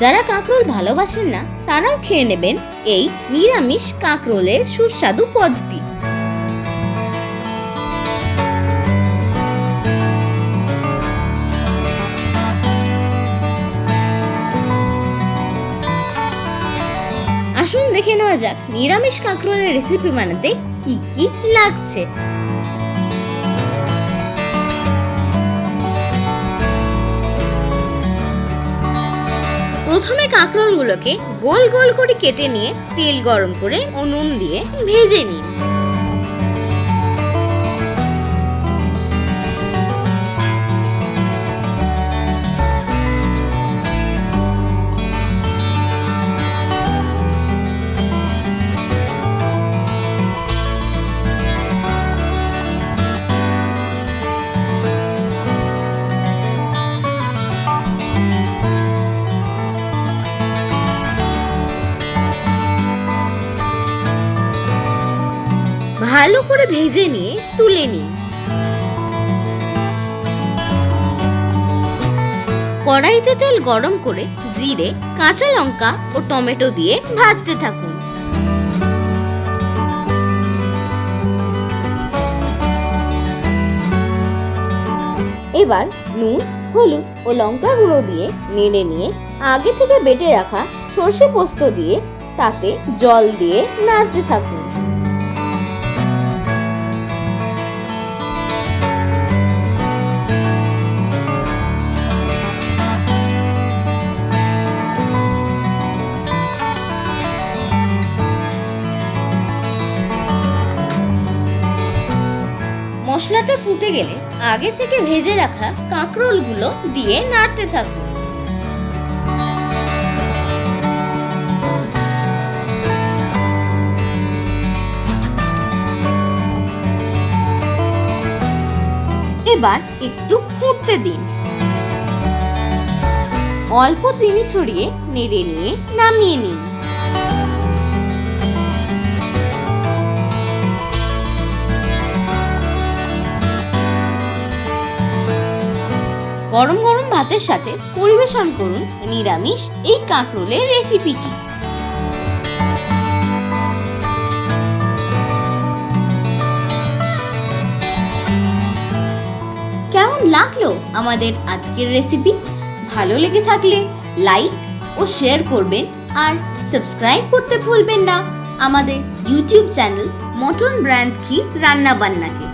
যারা কাঁকরোল ভালোবাসেন না তারাও খেয়ে নেবেন এই নিরামিষ কাঁকরোলের সুস্বাদু পদটি। আসুন দেখে নেওয়া যাক নিরামিষ কাঁকরোলের রেসিপি বানাতে কি কি লাগছে। প্রথমে কাঁকরোলগুলোকে গোল গোল করে কেটে নিয়ে তেল গরম করে ও নুন দিয়ে ভেজে নিন। ভালো করে ভেজে নিয়ে তুলে নিন। কড়াইতে তেল গরম করে জিরে, কাঁচা লঙ্কা ও টমেটো দিয়ে ভাজতে থাকুন। এবার নুন, হলুদ ও লঙ্কা গুঁড়ো দিয়ে নেড়ে নিয়ে আগে থেকে বেটে রাখা সর্ষে পোস্ত দিয়ে তাতে জল দিয়ে নাড়তে থাকুন। মশলাটা ফুটে গেলে আগে থেকে ভেজে রাখা কাঁকরোলগুলো দিয়ে নাড়তে থাকুন। এবার একটু ফুটতে দিন। অল্প চিনি ছড়িয়ে নেড়ে নিয়ে নামিয়ে নিন। গরম গরম ভাতের সাথে পরিবেশন করুন নিরামিষ এই কাঁকরোলের রেসিপিটি। কেমন লাগলো আমাদের আজকের রেসিপি? ভালো লেগে থাকলে লাইক ও শেয়ার করবেন আর সাবস্ক্রাইব করতে ভুলবেন না আমাদের ইউটিউব চ্যানেল মটন ব্র্যান্ড কি রান্না বান্নাকে।